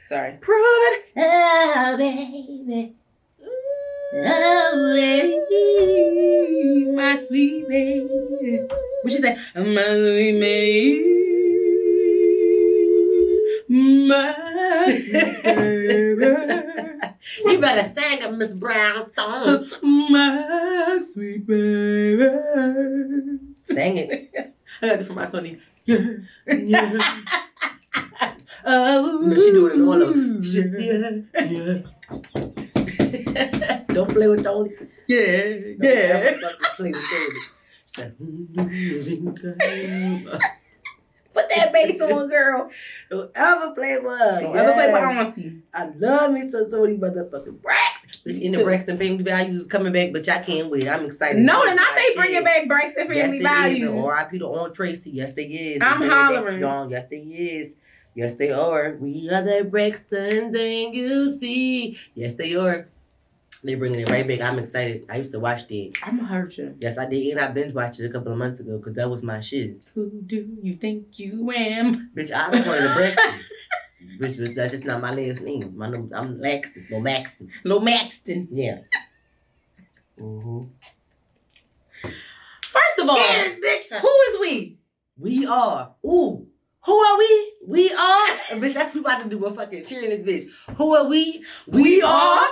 Sorry. Prove it. Oh, baby. Oh, baby. My sweet baby. What she say? My sweet baby. My sweet baby. You better sing it, Miss Brownstone. My sweet baby. Sing it. I got it from my Tony. Yeah. Yeah. Oh, no, she doing it all of them. Yeah. Don't play with Tony. Yeah. Don't play with Tony. She said, put that bass on, girl. Don't ever play with her. Don't ever play with Auntie. I love me some Tony motherfucking Braxton. In the Braxton Family Values is coming back, but y'all can't wait. I'm excited. No, they're not. They bringing back Braxton Family Values. R.I.P. to Aunt Tracy. Yes, they is. I'm hollering. Yes, they is. Yes, they are. We are the Braxtons and you see. Yes, they are. They're bringing it right back. I'm excited. I used to watch that. I'm gonna hurt you. Yes, I did. And I binge watched it a couple of months ago because that was my shit. Who do you think you am? Bitch, I was one of the Braxtons. Bitch, that's just not my last name. I'm Laxton. No Maxton. No Maxton. Yes. Mm-hmm. First of all, bitch. Who is we? We are. Ooh. Who are we? We are. Bitch, that's what we about to do. We're fucking cheering this bitch. Who are we? We are.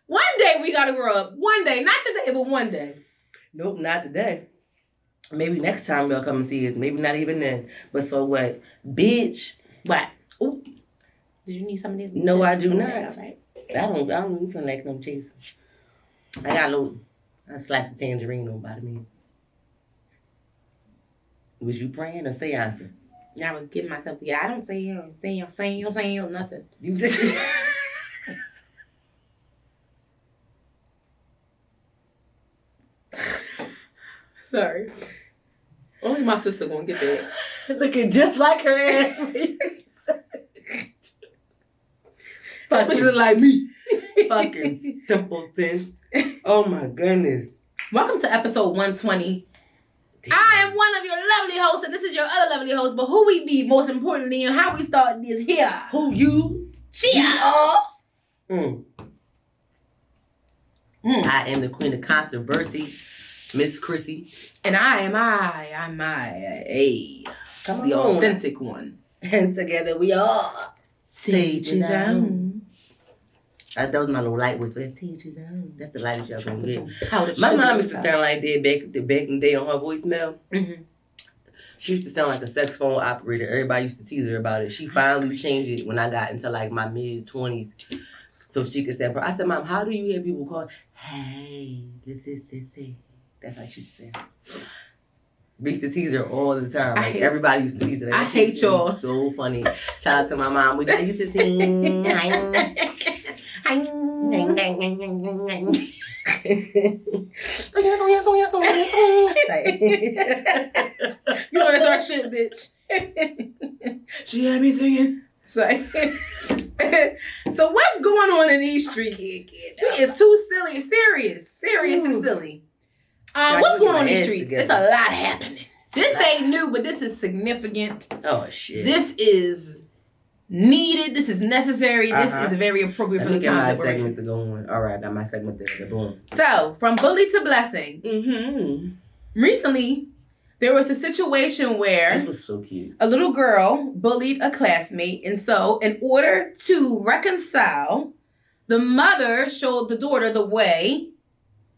One day we gotta grow up. One day. Not today, but one day. Nope, not today. Maybe next time they'll come and see us. Maybe not even then. But so what? Bitch. What? Ooh. Did you need some of this? No, I do not. Right. I don't even feel like them chasing. I got a little. I sliced the tangerine on by the minute. Was you praying or seancing? I was getting myself together. I don't say nothing. You just... Sorry. Only my sister gonna get that. Looking just like her ass. Fucking look like me. Fucking simpleton. Oh my goodness. Welcome to episode 120. Damn. I am one of your lovely hosts, and this is your other lovely host. But who we be, most importantly, and how we start this here. Who you? Cheers. I am the queen of controversy, Miss CHRISSIE. And I'm the authentic one. And together we are Sage's Own. That was my little light was for Sage's Own. That's the lightest y'all gonna get. My mom used to sound like that back in the day on her voicemail. Mm-hmm. She used to sound like a sex phone operator. Everybody used to tease her about it. She finally changed it when I got into like my mid-20s. So she could say, I said, Mom, how do you hear people call, hey, this is Sissy? That's how she said. We used to tease her all the time. Like everybody used to tease her. I hate y'all. So funny. Shout out to my mom. We used to sing. You want to start shit, bitch. She had me singing. So what's going on in these streets? It's too silly, serious and silly. What's going on in these streets? It's a lot happening. This ain't new, but this is significant. Oh shit! This is needed. This is necessary. This is very appropriate for the times that we're in. Segment to go on. All right, got my segment there. Boom. So from bully to blessing. Mm-hmm. Recently, there was a situation where this was so cute. A little girl bullied a classmate, and so in order to reconcile, the mother showed the daughter the way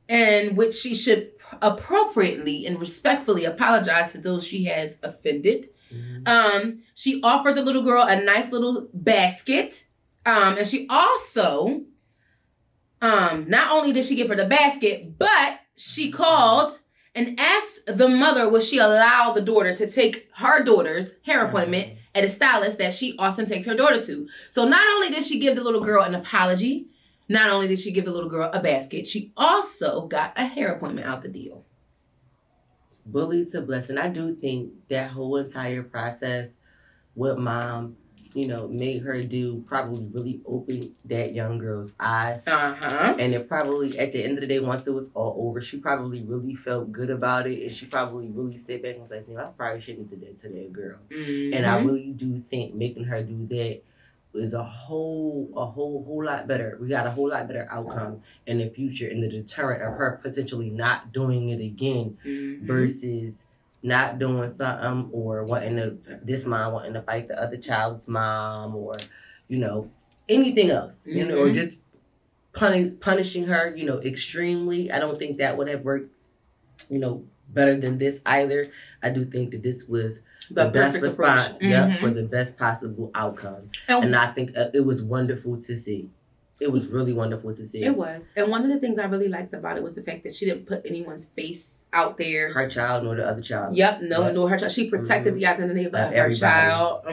in which she should appropriately and respectfully apologize to those she has offended. Mm-hmm. She offered the little girl a nice little basket, and she also, not only did she give her the basket, but she called and asked the mother would she allow the daughter to take her daughter's hair appointment at a stylist that she often takes her daughter to. So not only did she give the little girl an apology, not only did she give the little girl a basket, she also got a hair appointment out the deal. Bully to blessing. I do think that whole entire process with mom made her do probably really opened that young girl's eyes. Uh-huh. And it probably, at the end of the day, once it was all over, she probably really felt good about it. And she probably really sat back and was like, I probably shouldn't have did that to that girl. Mm-hmm. And I really do think making her do that is a whole lot better. We got a whole lot better outcome in the future, and the deterrent of her potentially not doing it again versus not doing something or this mom wanting to fight the other child's mom or, anything else, or just punishing her, extremely. I don't think that would have worked, better than this either. I do think that this was the best response for the best possible outcome. And I think it was wonderful to see. It was really wonderful to see. It was. And one of the things I really liked about it was the fact that she didn't put anyone's face out there. Her child nor the other child. Yep. No, her child. She protected the identity of her child.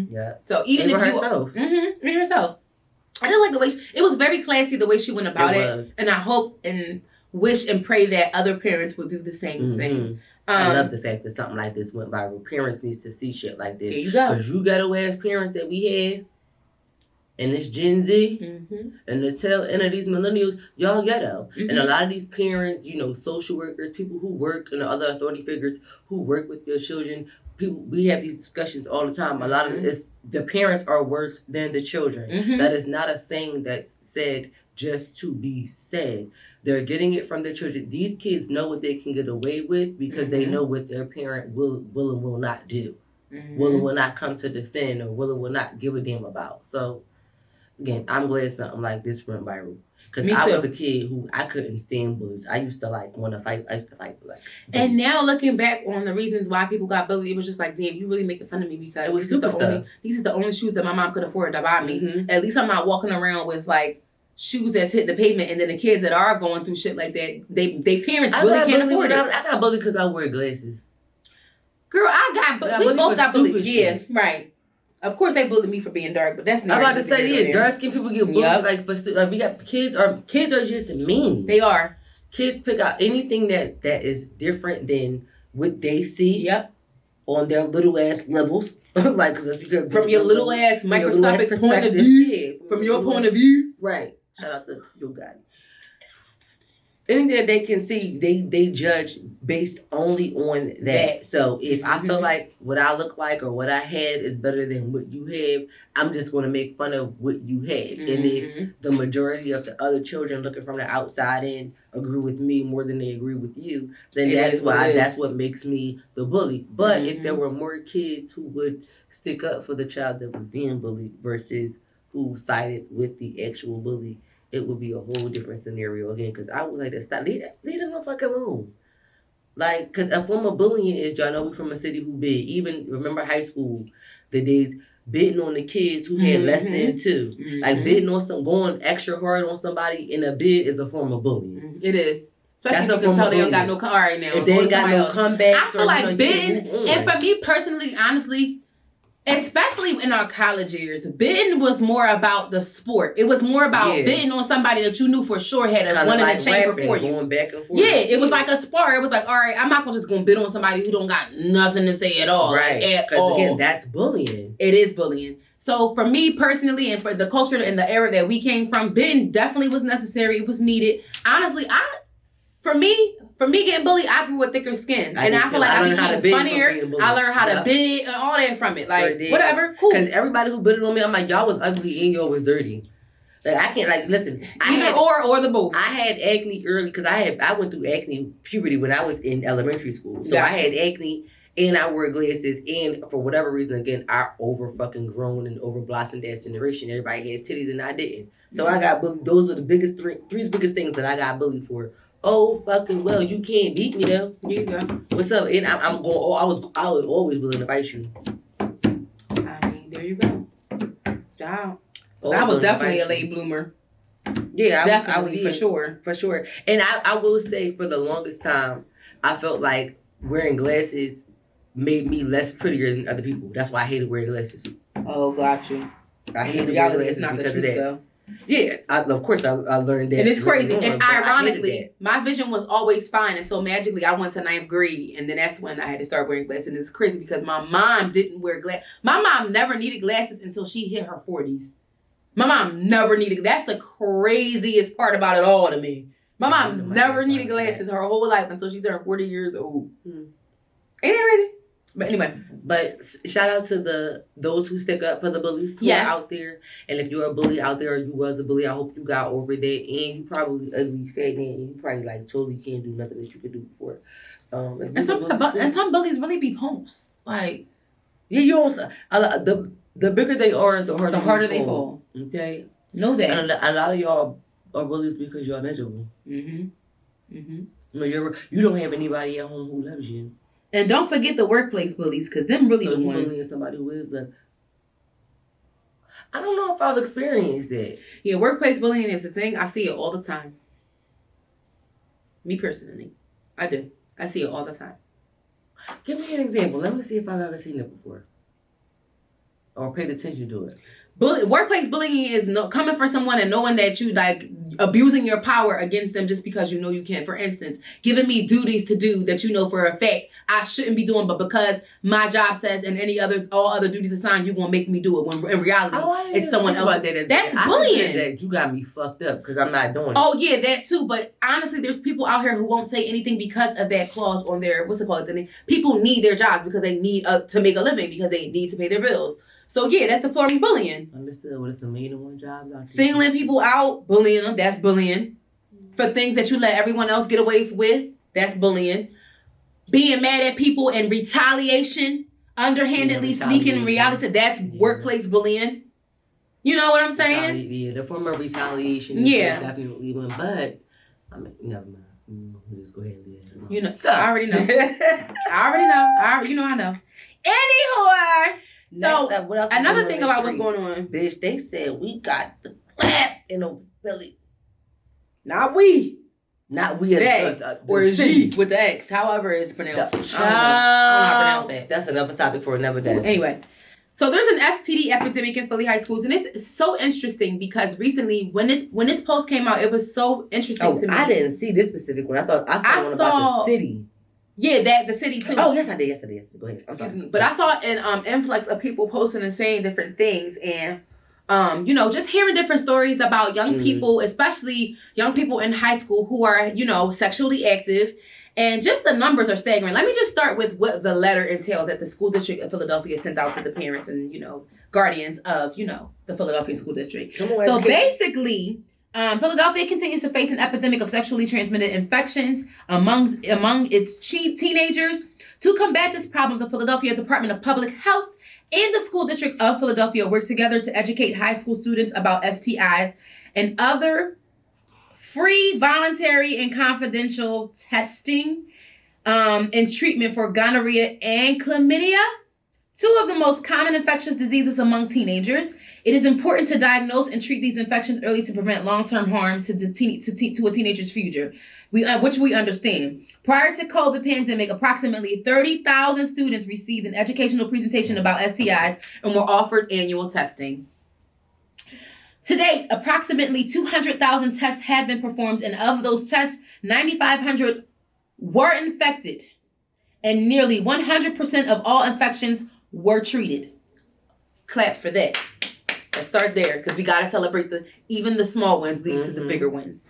Yeah. So even if herself. Even herself. I just like the way it was very classy the way she went about it. And I hope and wish and pray that other parents will do the same thing. I love the fact that something like this went viral. Parents need to see shit like this. There you go. Because you ghetto ass parents that we have, and this Gen Z, and the tail end of these millennials, y'all ghetto. And a lot of these parents, social workers, people who work, and other authority figures who work with their children, we have these discussions all the time. A lot of the parents are worse than the children. That is not a saying that's said just to be said. They're getting it from their children. These kids know what they can get away with because they know what their parent will and will not do. Will and will not come to defend, or will and will not give a damn about. So, again, I'm glad something like this went viral. Because I was a kid who I couldn't stand bullies. I used to want to fight. I used to fight bullies. And now looking back on the reasons why people got bullied, it was just like, damn, you really making fun of me because it was these are the only shoes that my mom could afford to buy me. At least I'm not walking around with shoes that's hit the pavement, and then the kids that are going through shit like that, they parents really can't afford it. I got bullied because I wear glasses. Girl, we both got bullied. Yeah, right. Of course, they bullied me for being dark, but that's not. I'm about to say, dark skinned people get bullied. We got kids are just mean. They are. Kids pick out anything that is different than what they see. On their little ass levels, because from your little ass microscopic point of view, from your point of view, right? Shout out to you guys. Anything that they can see, they judge based only on that. So if I feel like what I look like or what I had is better than what you have, I'm just going to make fun of what you had. And if the majority of the other children looking from the outside in agree with me more than they agree with you, then that's what makes me the bully. But if there were more kids who would stick up for the child that was being bullied versus who sided with the actual bully, it would be a whole different scenario again. Because I was like, stop, leave the motherfucker alone. Because a form of bullying is, y'all know we from a city who bid. Even, remember high school, the days bidding on the kids who had less than two. Bidding on going extra hard on somebody in a bid is a form of bullying. It is. Especially if you can tell they don't got no car right now. If they ain't got no comeback. I feel like bidding, and for me personally, honestly, especially in our college years, bidding was more about the sport. It was more about bidding on somebody that you knew for sure had a one in the chamber for you. Going back and forth. Yeah, it was like a spar. It was like, all right, I'm not just gonna bid on somebody who don't got nothing to say at all. Right. Because again, that's bullying. It is bullying. So for me personally, and for the culture and the era that we came from, bidding definitely was necessary. It was needed. Honestly, for me getting bullied, I grew a thicker skin. And I feel like I became funnier. I learned how to bid and all that from it. Like, whatever, cool. Because everybody who bidded on me, I'm like, y'all was ugly and y'all was dirty. Like, I can't, listen. Or the both. I had acne early because I went through acne puberty when I was in elementary school. So I had acne and I wore glasses. And for whatever reason, again, I over fucking grown and over blossomed that generation. Everybody had titties and I didn't. So I got bullied. Those are the biggest three biggest things that I got bullied for. Oh, fucking well, you can't beat me though. There you go. What's up? And I was always willing to fight you. I mean, there you go. Wow. I was definitely a late bloomer. Yeah, definitely, for sure. And I will say, for the longest time, I felt like wearing glasses made me less prettier than other people. That's why I hated wearing glasses. Oh, got you. I hated wearing glasses because of that. Though. Yeah, of course I learned that. And it's crazy. And ironically, my vision was always fine until magically I went to 9th grade. And then that's when I had to start wearing glasses. And it's crazy because my mom didn't wear glasses. My mom never needed glasses until she hit her 40s. My mom never needed. That's the craziest part about it all to me. My mom never needed glasses her whole life until she turned 40 years old. Ain't that crazy? But anyway, shout out to those who stick up for the bullies who are out there. And if you're a bully out there or you was a bully, I hope you got over that. And you probably ugly, fat, and you probably like totally can't do nothing that you could do before. And some bullies really be punks. Like, yeah, you also the bigger they are, the harder they fall. Okay, know that. And a lot of y'all are bullies because you're miserable. No, you don't have anybody at home who loves you. And don't forget the workplace bullies, because them really the ones. Bullying somebody who is I don't know if I've experienced it. Yeah, workplace bullying is a thing. I see it all the time. Me personally, I do. I see it all the time. Give me an example. Let me see if I've ever seen it before, or paid attention to it. Workplace bullying is coming for someone and knowing that you like abusing your power against them just because you know you can. For instance, giving me duties to do that you know for a fact I shouldn't be doing, but because my job says and all other duties assigned, you're gonna make me do it. When in reality, it's someone else. That's bullying. That you got me fucked up because I'm not doing it. Oh yeah, that too. But honestly, there's people out here who won't say anything because of that clause on their people need their jobs because they need to make a living because they need to pay their bills. So yeah, that's a form of bullying. Understood. What it's a million jobs out there. Singling people out, bullying them, that's bullying. For things that you let everyone else get away with, that's bullying. Being mad at people and retaliation, underhandedly sneaking reality, that's workplace bullying. You know what I'm saying? Yeah, the form of retaliation is definitely one, but I mean, never mind. We'll just go ahead and you know, so, I already know. I know. Anywho. So, what else another thing about what's going on. Bitch, they said we got the clap in the belly. Not we. Not we as us. Or G with the X. However it's pronounced. I don't know how to pronounce that. That's another topic for another day. Anyway. So there's an STD epidemic in Philly high schools. And it's so interesting because recently when this post came out, it was so interesting to me. I didn't see this specific one. I saw one about the city. Yeah, the city too. Oh, yes, I did. Go ahead. Excuse me. But I saw an influx of people posting and saying different things. And, just hearing different stories about young people, especially young people in high school who are, sexually active. And just the numbers are staggering. Let me just start with what the letter entails that the school district of Philadelphia sent out to the parents and, guardians of, the Philadelphia school district. So basically, Philadelphia continues to face an epidemic of sexually transmitted infections among its teenagers. To combat this problem, the Philadelphia Department of Public Health and the School District of Philadelphia work together to educate high school students about STIs and other free, voluntary, and confidential testing and treatment for gonorrhea and chlamydia, two of the most common infectious diseases among teenagers. It is important to diagnose and treat these infections early to prevent long-term harm to a teenager's future, which we understand. Prior to COVID pandemic, approximately 30,000 students received an educational presentation about STIs and were offered annual testing. To date, approximately 200,000 tests have been performed, and of those tests, 9,500 were infected, and nearly 100% of all infections were treated. Clap for that. Let's start there, because we got to celebrate even the small wins lead to the bigger wins.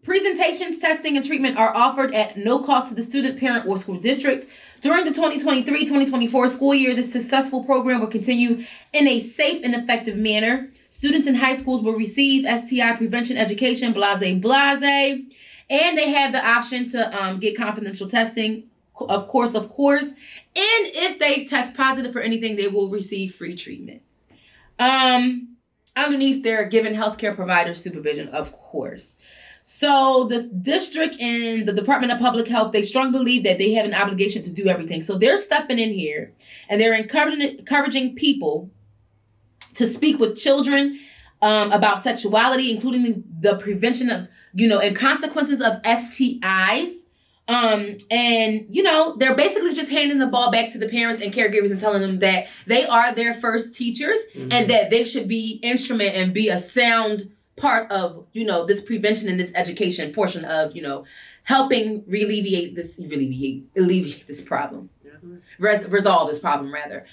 Presentations, testing, and treatment are offered at no cost to the student, parent, or school district. During the 2023-2024 school year, this successful program will continue in a safe and effective manner. Students in high schools will receive STI prevention education, blase, and they have the option to get confidential testing, of course. And if they test positive for anything, they will receive free treatment. Underneath, they're given healthcare provider supervision, of course. So the district and the Department of Public Health, they strongly believe that they have an obligation to do everything. So they're stepping in here and they're encouraging people to speak with children about sexuality, including the prevention of, and consequences of STIs. And, you know, they're basically just handing the ball back to the parents and caregivers and telling them that they are their first teachers and that they should be instrument and be a sound part of, you know, this prevention and this education portion of, you know, helping alleviate this problem. Resolve this problem, rather.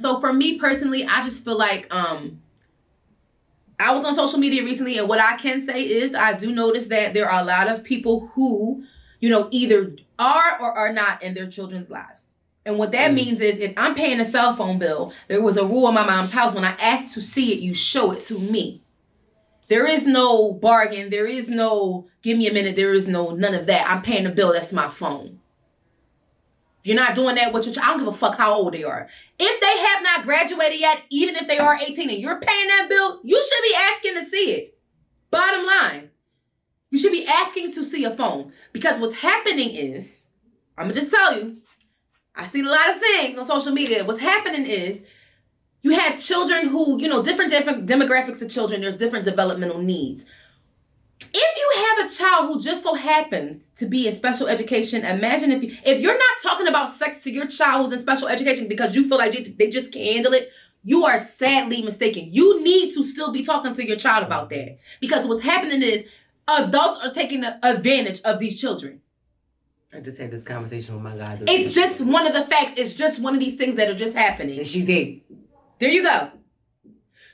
So for me personally, I just feel like I was on social media recently, and what I can say is I do notice that there are a lot of people who, you know, either are or are not in their children's lives. And what that means is if I'm paying a cell phone bill, there was a rule in my mom's house. When I asked to see it, you show it to me. There is no bargain. There is no give me a minute. There is no none of that. I'm paying the bill. That's my phone. You're not doing that with your child. I don't give a fuck how old they are. If they have not graduated yet, even if they are 18 and you're paying that bill, you should be asking to see it. Bottom line. You should be asking to see a phone. Because what's happening is, I'm going to just tell you, I see a lot of things on social media. What's happening is, you have children who, you know, different demographics of children, there's different developmental needs. If you have a child who just so happens to be in special education, imagine if you're not talking about sex to your child who's in special education because you feel like they just can't handle it, you are sadly mistaken. You need to still be talking to your child about that. Because what's happening is adults are taking advantage of these children. I just had this conversation with my goddaughter. It's just one of the facts. It's just one of these things that are just happening. And she's 8. There you go.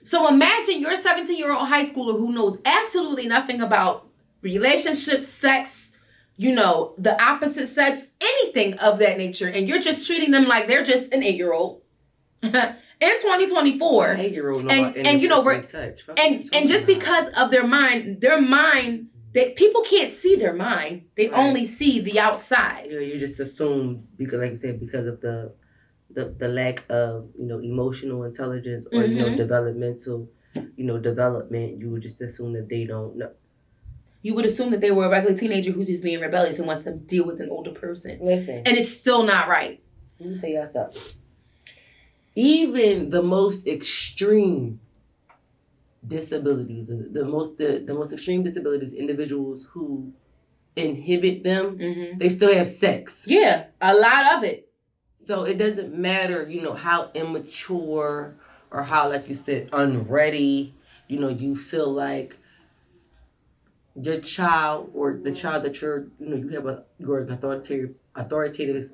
So imagine you're a 17-year-old high schooler who knows absolutely nothing about relationships, sex, you know, the opposite sex, anything of that nature. And you're just treating them like they're just an 8-year-old. In 2024. An 8-year-old and you know, and just because of their mind, that people can't see their mind. They only see the outside. Yeah, you just assume because, like I said, because of the lack of, you know, emotional intelligence or, you know, developmental, you know, development, you would just assume that they don't know. You would assume that they were a regular teenager who's just being rebellious and wants to deal with an older person. Listen. And it's still not right. Let me tell y'all something. Even the most extreme disabilities, the most extreme disabilities, individuals who inhibit them, they still have sex. Yeah, a lot of it. So it doesn't matter, you know, how immature or how, like you said, unready, you know, you feel like your child or the child that you're, you know, you're an authoritative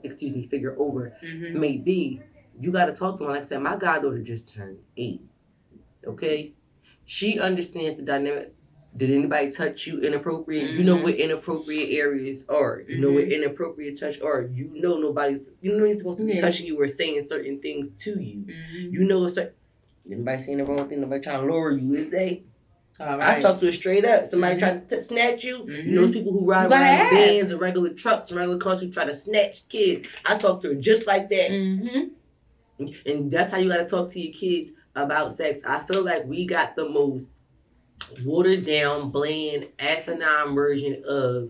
figure over may be. You got to talk to them. Like I said, my goddaughter just turned 8. Okay? She understands the dynamic. Did anybody touch you inappropriate? You know what inappropriate areas are. You know what inappropriate touch are. You know nobody's supposed to be touching you or saying certain things to you. You know if anybody saying the wrong thing, nobody trying to lower you, is they? All right. I talk to her straight up. Somebody trying to snatch you. You know those people who ride around in vans and regular trucks and regular cars who try to snatch kids. I talk to her just like that. And that's how you got to talk to your kids about sex. I feel like we got the most watered down, bland, asinine version of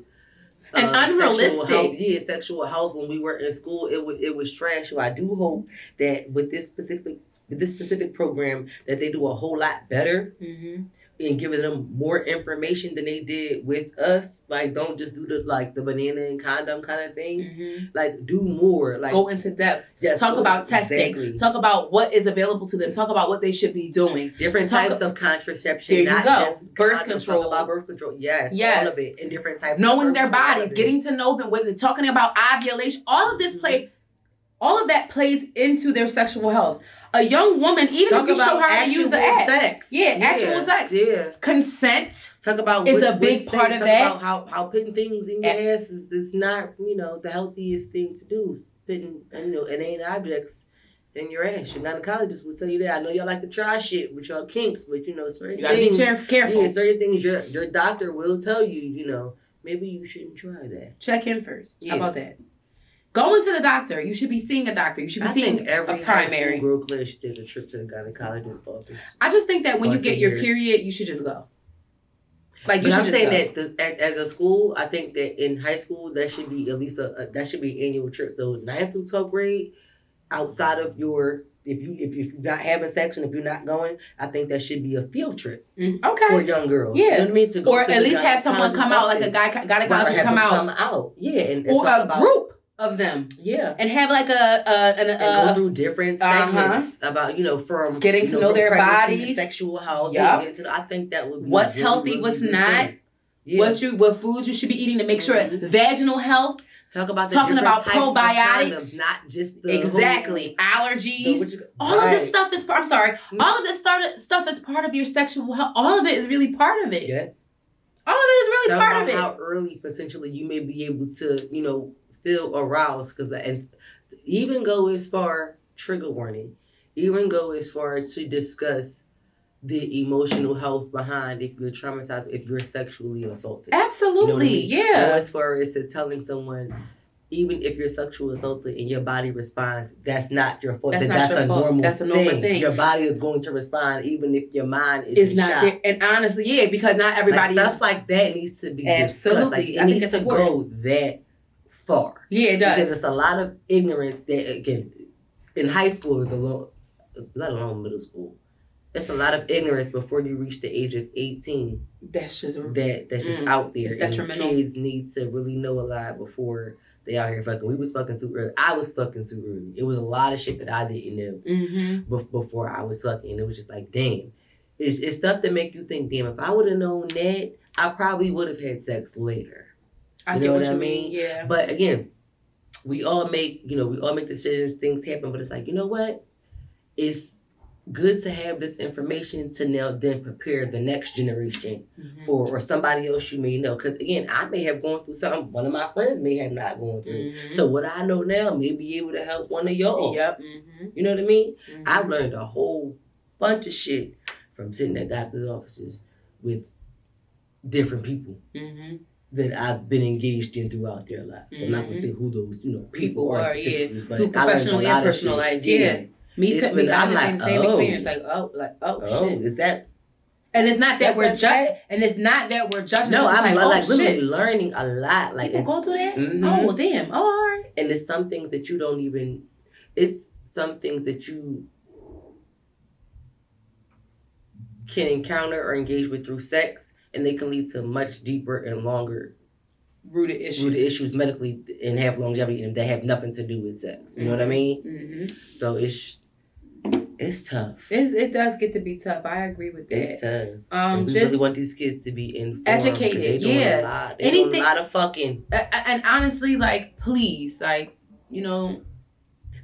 and unrealistic. Sexual health. When we were in school, it was trash. So I do hope that with this specific program that they do a whole lot better and giving them more information than they did with us. Like, don't just do the banana and condom kind of thing. Like, do more. Like, go into depth. Yes, talk about testing. Exactly. Talk about what is available to them. Talk about what they should be doing. Different types of contraception. There you go. Just birth control. Talk about birth control. Yes. Yes. All of it. And different types. Knowing their bodies. Getting to know them. When they're talking about ovulation. All of this all of that plays into their sexual health. A young woman, even if you show her how to use the app. Sex. Actual sex. Yeah. Consent. Talk about is a big part of that. About how putting things in your ass is not, you know, the healthiest thing to do. Putting, you know, inane objects in your ass. Your gynecologist will tell you that. I know y'all like to try shit with y'all kinks, but, you know, certain things. You gotta be careful. Yeah, certain things your doctor will tell you, you know, maybe you shouldn't try that. Check in first. Yeah. How about that? Going to the doctor. You should be seeing a doctor. You should be seeing every a primary. High school girl class should take a trip to the gynecologist office. I just think that when you get your period, you should just go. Like, you should I'm saying that as a school, I think that in high school that should be at least that should be an annual trip. So 9th through 12th grade, outside of your if you're not having sex and if you're not going, I think that should be a field trip. Okay. For young girls. Yeah. You know what I mean? To go or to at least have someone come out, like a gynecologist come out. Yeah. And or a group of them. Yeah. And have like and go through different segments about, from getting to know their bodies, sexual health. Yep. I think that would be what's really, healthy, really what's good not. thing. Yeah. What foods you should be eating to make sure vaginal health. Talking about probiotics, condoms, not just the allergies. All of this stuff is. I'm sorry. All of this stuff is part of your sexual health. All of it is really part of it. Yeah. All of it is really part of it. How early potentially you may be able to, feel aroused, and even go as far, trigger warning, even go as far as to discuss the emotional health behind if you're traumatized, if you're sexually assaulted. Absolutely, yeah. Go as far as to telling someone, even if you're sexually assaulted and your body responds, that's not your fault. That's a normal thing. Your body is going to respond even if your mind is not there. And honestly, yeah, because not everybody stuff like that needs to be absolutely discussed. It needs to go that far. Yeah, it does. Because it's a lot of ignorance that, again, in high school is let alone middle school. It's a lot of ignorance before you reach the age of 18. That's just just out there. It's detrimental. And kids need to really know a lot before they out here fucking. We was fucking too early. I was fucking too early. It was a lot of shit that I didn't know before I was fucking. And it was just like, damn. It's stuff that make you think, damn, if I would have known that, I probably would have had sex later. You know what I mean? Yeah. But again, we all make decisions, things happen, but it's like, you know what? It's good to have this information to now then prepare the next generation for, or somebody else you may know. Because again, I may have gone through something one of my friends may have not gone through. So what I know now may be able to help one of y'all. Yep. You know what I mean? I've learned a whole bunch of shit from sitting at doctor's offices with different people that I've been engaged in throughout their lives. I'm not gonna say who those people are, but through professional and personal life. Yeah. Me too. I'm like, same experience. Shit. Is that? And it's not that we're judging. And it's not that we're judging. No, I'm like literally learning a lot. Like, people go through that. Oh, well, damn. Oh, all right. And it's some things that you don't even. It's some things that you can encounter or engage with through sex, and they can lead to much deeper and longer rooted issues medically and have longevity, and they have nothing to do with sex. You know what I mean? So it's tough. It does get to be tough. I agree with that. It's tough. We really want these kids to be informed, educated. They doing a lot. They doing a lot of fucking. And honestly, please,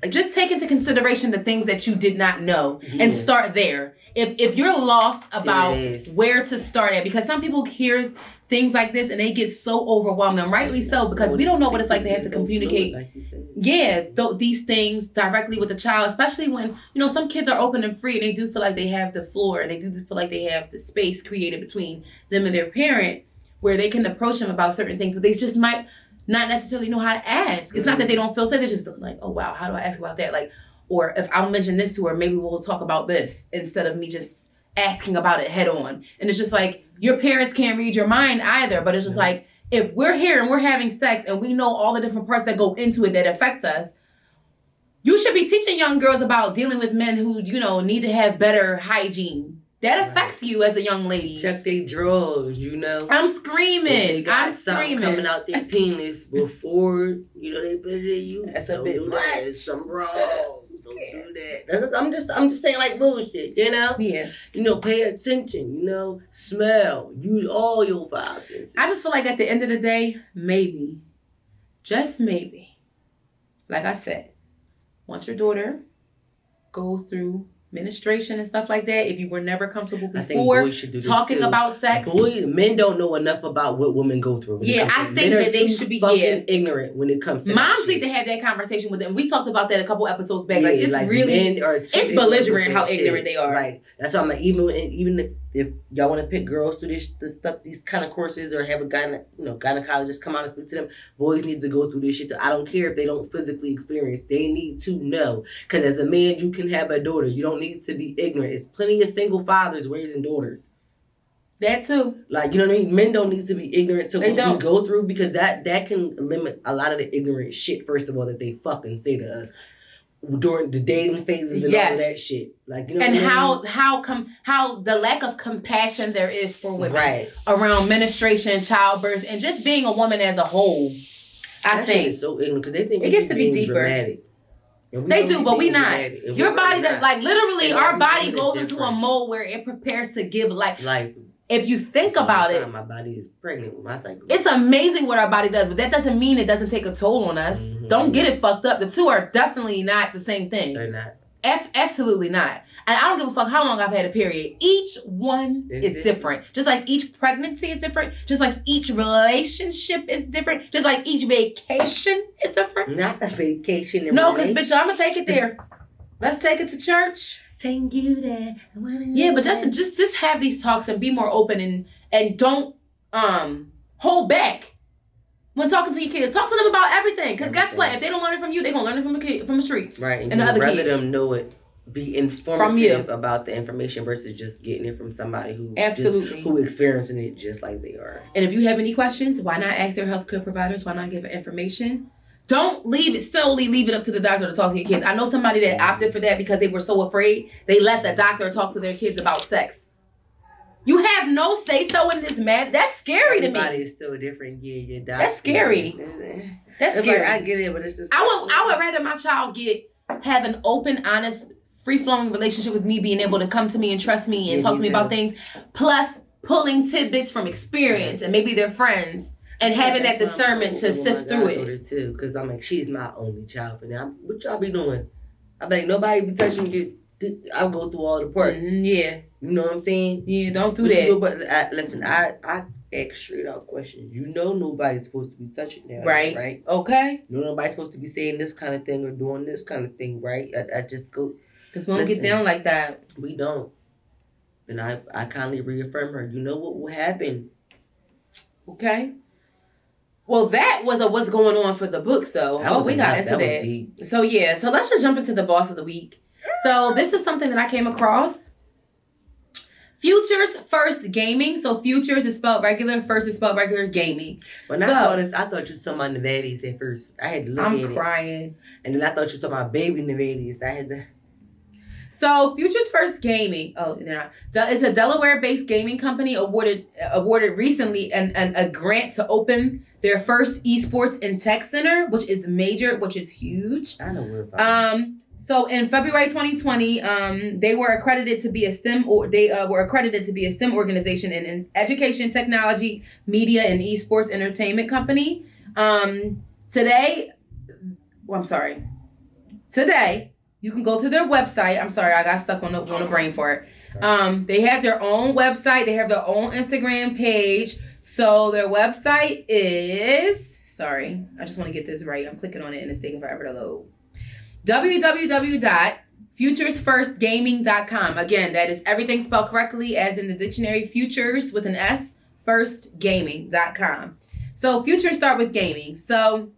just take into consideration the things that you did not know and start there. If you're lost about where to start at, because some people hear things like this and they get so overwhelmed, and rightly so, because we don't know what it's like to have to communicate these things directly with the child, especially when some kids are open and free and they do feel like they have the floor and they do feel like they have the space created between them and their parent where they can approach them about certain things, but they just might not necessarily know how to ask. It's not that they don't feel safe, they're just like, oh wow, how do I ask about that? Or if I'll mention this to her, maybe we'll talk about this instead of me just asking about it head on. And it's just like, your parents can't read your mind either, but it's just like, if we're here and we're having sex and we know all the different parts that go into it that affect us, you should be teaching young girls about dealing with men who, need to have better hygiene. That affects you as a young lady. Check their drawers, I'm screaming. They got something coming out their penis before, they put it in you. That's a bit much. Some bras. Don't do that. I'm just saying bullshit, Yeah. Pay attention, smell, use all your five senses. I just feel like at the end of the day, maybe, just maybe, like I said, once your daughter goes through menstruation and stuff like that, if you were never comfortable before talking about sex. Men don't know enough about what women go through. I think that they should be fucking ignorant when it comes to moms need to have that conversation with them. We talked about that a couple episodes back. It's really it's belligerent how ignorant they are. That's why I'm like, even if y'all want to pick girls through this stuff, these kind of courses, or have a gynecologist come out and speak to them, boys need to go through this shit. So I don't care if they don't physically experience, they need to know. Because as a man, you can have a daughter. You don't need to be ignorant. There's plenty of single fathers raising daughters. That too. You know what I mean? Men don't need to be ignorant to what we go through, because that can limit a lot of the ignorant shit, first of all, that they fucking say to us. during the dating phases and all of that shit. Like, you know, and how the lack of compassion there is for women around menstruation, childbirth, and just being a woman as a whole. I think it's so ignorant because they think it gets to be deeper. Dramatic. They do, but we not. Your body, like literally, our body goes into a mode where it prepares to give life. If you think about it, my body is pregnant with my cycle. It's amazing what our body does, but that doesn't mean it doesn't take a toll on us. Mm-hmm. Don't get it fucked up. The two are definitely not the same thing. They're not. Absolutely not. And I don't give a fuck how long I've had a period. Each one is different. Just like each pregnancy is different. Just like each relationship is different. Just like each vacation is different. Not a vacation. No, because bitch, I'm gonna take it there. Let's take it to church. Take you there. Yeah, but just have these talks and be more open and don't hold back when talking to your kids. Talk to them about everything. Because guess what? If they don't learn it from you, they're gonna learn it from the streets. Right. And the other kids. Rather them know it. Be informative about the information versus just getting it from somebody who experiencing it just like they are. And if you have any questions, why not ask their healthcare providers? Why not give it information? Don't leave it up to the doctor to talk to your kids. I know somebody that opted for that because they were so afraid. They let the doctor talk to their kids about sex. You have no say-so in this matter. That's scary to me. Everybody is still different. Yeah, your doctor. That's scary. That's scary. Like, I get it, but it's just... I would rather my child have an open, honest, free-flowing relationship with me, being able to come to me and trust me and talk to me about things, plus pulling tidbits from experience and maybe their friends and having that discernment to sift through it. Too, because I'm like, she's my only child for now. What y'all be doing? I'm like, nobody be touching you. I'll go through all the parts. Yeah. You know what I'm saying? Yeah, don't do that. But listen, I ask straight out questions. You know nobody's supposed to be touching that. Right? Okay. You know nobody's supposed to be saying this kind of thing or doing this kind of thing, right? I just go... Because we don't get down like that. We don't. And I kindly reaffirm her. You know what will happen. Okay. Well, that was what's going on for the books, though. We got into that. So, yeah. So, let's just jump into the boss of the week. So, this is something that I came across. Futures First Gaming. So, Futures is spelled regular. First is spelled regular gaming. When I saw this, I thought you were talking about Nevada's at first. I had to look at it. I'm crying. And then I thought you were talking about baby Nevada's. I had to... So, Futures First Gaming, it's a Delaware-based gaming company awarded recently a grant to open their first esports and tech center, which is huge. I know we're So in February 2020, they were accredited to be a STEM organization in education, technology, media, and esports entertainment company. Today. You can go to their website. I'm sorry, I got stuck on the brain for it. They have their own website. They have their own Instagram page. So their website is... Sorry, I just want to get this right. I'm clicking on it and it's taking forever to load. www.futuresfirstgaming.com. Again, that is everything spelled correctly as in the dictionary. Futures with an S, firstgaming.com. So Futures start with gaming. So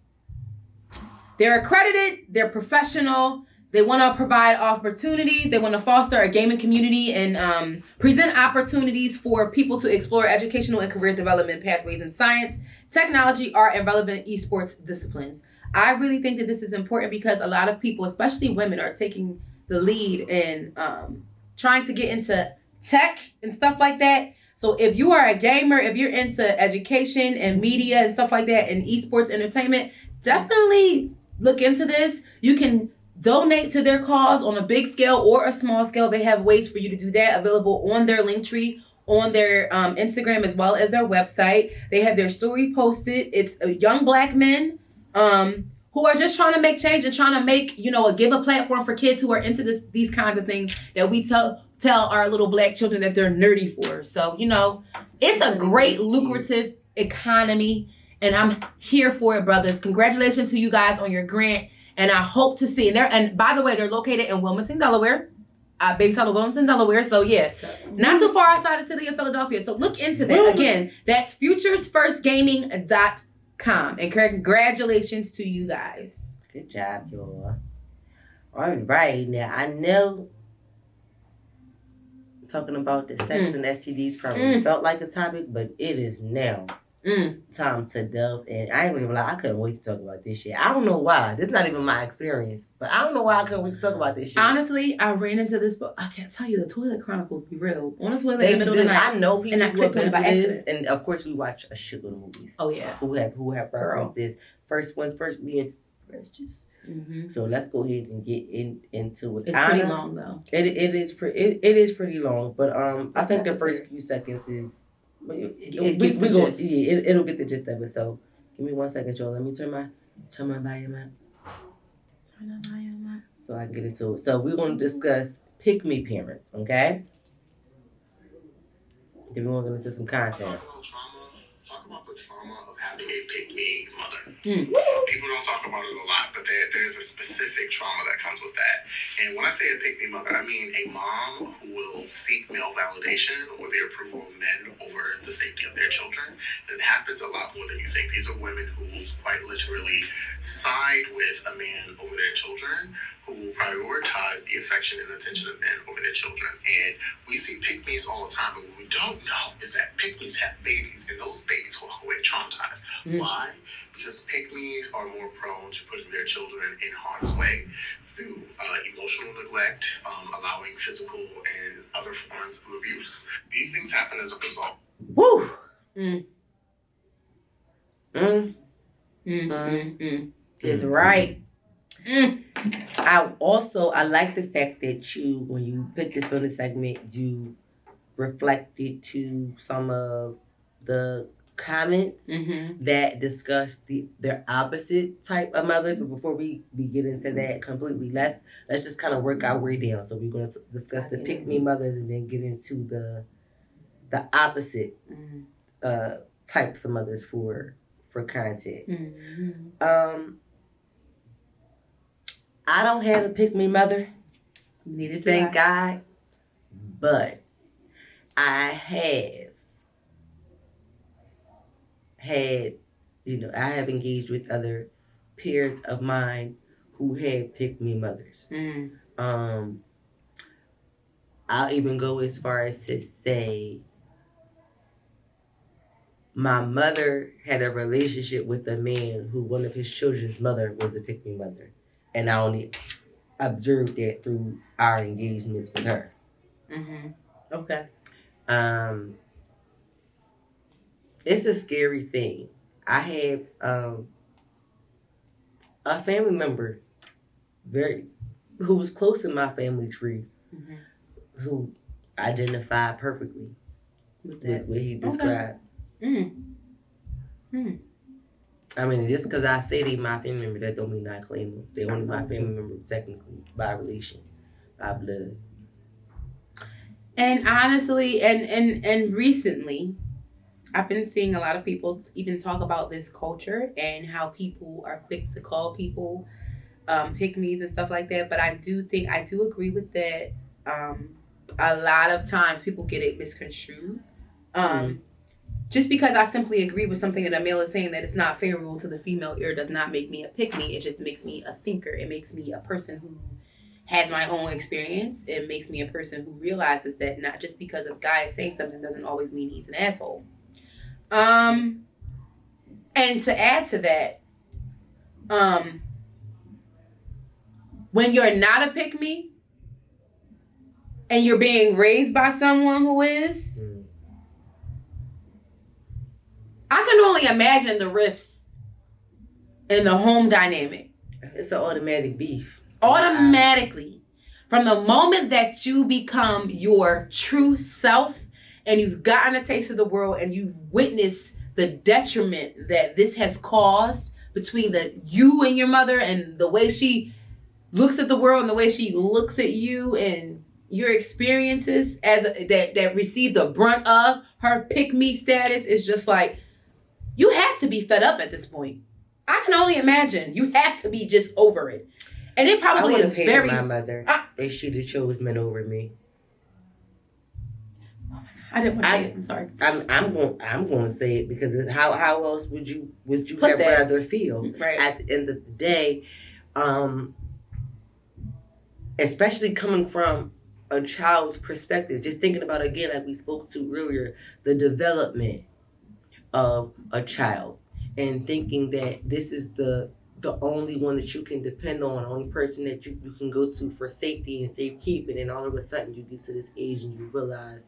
they're accredited. They're professional. They want to provide opportunities. They want to foster a gaming community and present opportunities for people to explore educational and career development pathways in science, technology, art, and relevant esports disciplines. I really think that this is important because a lot of people, especially women, are taking the lead in trying to get into tech and stuff like that. So if you are a gamer, if you're into education and media and stuff like that and esports entertainment, definitely look into this. You can donate to their cause on a big scale or a small scale. They have ways for you to do that available on their Linktree, on their Instagram, as well as their website. They have their story posted. It's young black men who are just trying to make change and trying to make, give a platform for kids who are into these kinds of things that we tell our little black children that they're nerdy for. So, it's a great lucrative economy and I'm here for it, brothers. Congratulations to you guys on your grant. And I hope to see. And by the way, they're located in Wilmington, Delaware. Based out of Wilmington, Delaware. So yeah, not too far outside the city of Philadelphia. So look into that. Again, that's futuresfirstgaming.com. And congratulations to you guys. Good job, y'all. All right, now I know talking about the sex and STDs probably felt like a topic, but it is now. time to delve in. I ain't even lie, I couldn't wait to talk about this shit. I don't know why. This is not even my experience, but I don't know why I couldn't wait to talk about this shit. Honestly, I ran into this book. I can't tell you, the Toilet Chronicles be real. On the toilet in the middle of the night. I know people who have been by accident. And of course, we watch a shitload of movies. Oh yeah. Who have referenced this? First being Precious. So let's go ahead and get into it. It's pretty long though. It is pretty long, but I think the first few seconds is. It'll get the gist of it. So give me 1 second, Joe. Let me turn my volume up. Turn the volume up. So I can get into it. So we're going to discuss pick-me parents, okay? Then we're going to get into some content. Talk about the trauma of having a pick-me mother. People don't talk about it a lot, but there's a specific trauma that comes with that. And when I say a pick-me mother, I mean a mom who will seek male validation or the approval of men over the safety of their children. And it happens a lot more than you think. These are women who will quite literally side with a man over their children, who will prioritize the affection and attention of men over their children. And we see pick-me's all the time, but what we don't know is that pick-me's have babies, and those babies walk away traumatized. Why? Because pick-me's are more prone to putting their children in harm's way through emotional neglect, allowing physical and other forms of abuse. These things happen as a result. Woo! Is right. I like the fact that you, when you put this on the segment, you reflected to some of the comments that discuss their opposite type of mothers. But before we get into that completely, let's just kind of work our way down. So we're going to discuss the pick-me mothers and then get into the opposite types of mothers for content. I don't have a pick-me mother. Neither do Thank God. But I have had, I have engaged with other peers of mine who had pick-me mothers. I'll even go as far as to say my mother had a relationship with a man who one of his children's mother was a pick-me mother. And I only observed that through our engagements with her. Okay. It's a scary thing. I have a family member who was close in my family tree, who identified perfectly with what he described. I mean, just because I say they my family member, that don't mean I claim them. They're only my family member technically by relation, by blood. And honestly, and recently, I've been seeing a lot of people even talk about this culture and how people are quick to call people pick-me's and stuff like that. But I do agree with that. A lot of times people get it misconstrued. Just because I simply agree with something that a male is saying that it's not favorable to the female ear does not make me a pick-me. It just makes me a thinker. It makes me a person who has my own experience. It makes me a person who realizes that not just because a guy is saying something doesn't always mean he's an asshole. And to add to that, when you're not a pick-me and you're being raised by someone who is, I can only imagine the rifts in the home dynamic. It's an automatic beef. Automatically. From the moment that you become your true self and you've gotten a taste of the world and you've witnessed the detriment that this has caused between you and your mother and the way she looks at the world and the way she looks at you and your experiences that receive the brunt of her pick-me status, is just like, you have to be fed up at this point. I can only imagine. You have to be just over it. And it probably is very... my mother if she'd have chose men over me. I didn't want to say it. I'm sorry. I'm going to say it because how else would you have rather feel? Right. At the end of the day, especially coming from a child's perspective, just thinking about, again, like we spoke to earlier, the development of a child and thinking that this is the only one that you can depend on, the only person that you can go to for safety and safekeeping, and all of a sudden you get to this age and you realize,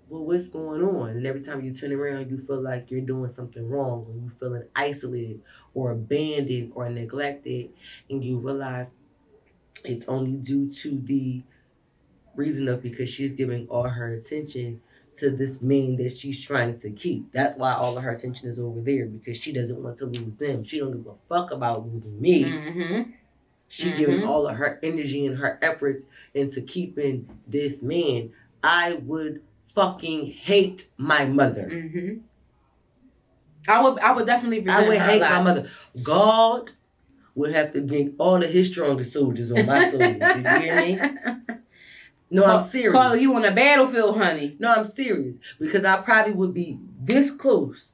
well, what's going on? And every time you turn around, you feel like you're doing something wrong, or you feeling isolated or abandoned or neglected, and you realize it's only due to the reason of because she's giving all her attention to this man that she's trying to keep. That's why all of her attention is over there, because she doesn't want to lose them. She don't give a fuck about losing me. Mm-hmm. She giving all of her energy and her efforts into keeping this man. I would fucking hate my mother. Mm-hmm. I would definitely I would hate my mother. God would have to get all of his strongest soldiers on my soldiers. You hear me? No, I'm serious. Call you on the battlefield, honey. No, I'm serious. Because I probably would be this close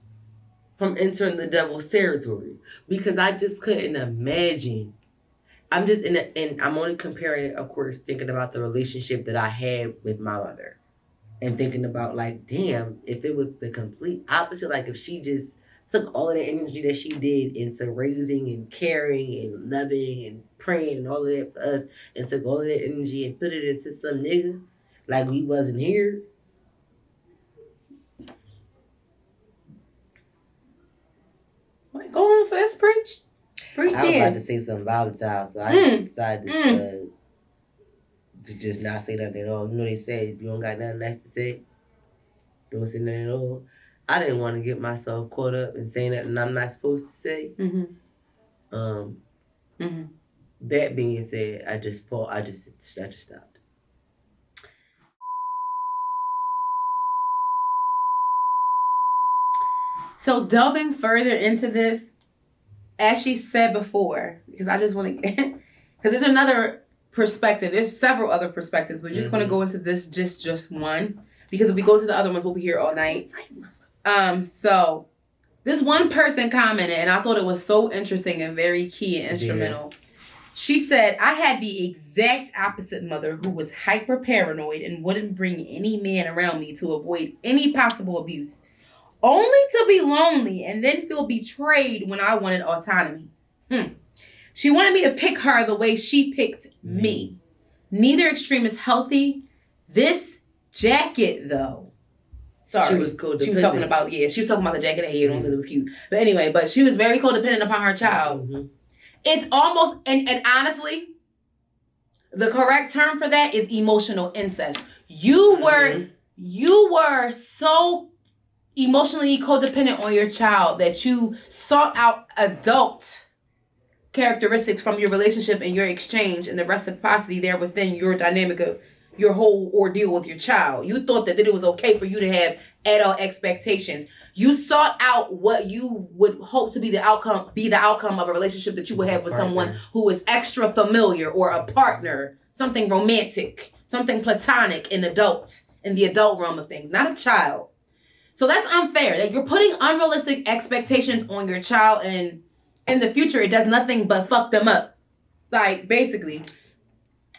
from entering the devil's territory. Because I just couldn't imagine. I'm just and I'm only comparing it, of course, thinking about the relationship that I had with my mother. And thinking about, like, damn, if it was the complete opposite, like if she just took all of the energy that she did into raising and caring and loving and praying and all of that for us, and took all of that energy and put it into some nigga like we wasn't here. What, go on, sis, preach. Preach. I was about to say something volatile, so I decided to just not say nothing at all. You know they say if you don't got nothing nice to say, don't say nothing at all. I didn't want to get myself caught up in saying nothing I'm not supposed to say. That being said, I just stopped. So delving further into this, as she said before, because I just want to, because there's another perspective. There's several other perspectives. We're just going to go into this just one, because if we go to the other ones, we'll be here all night. So this one person commented, and I thought it was so interesting and very key and instrumental. Yeah. She said, I had the exact opposite mother who was hyper paranoid and wouldn't bring any man around me to avoid any possible abuse, only to be lonely and then feel betrayed when I wanted autonomy. She wanted me to pick her the way she picked me. Neither extreme is healthy. This jacket, though. Sorry. She was codependent. She was talking about the jacket I had on because it was cute. But anyway, she was very codependent upon her child. It's almost, and honestly, the correct term for that is emotional incest. You were so emotionally codependent on your child that you sought out adult characteristics from your relationship and your exchange and the reciprocity there within your dynamic of your whole ordeal with your child. You thought that it was okay for you to have adult expectations. You sought out what you would hope to be the outcome of a relationship that you would have with someone who is extra familiar, or a partner, something romantic, something platonic in the adult realm of things, not a child. So that's unfair. That you're putting unrealistic expectations on your child, and in the future it does nothing but fuck them up. Like, basically,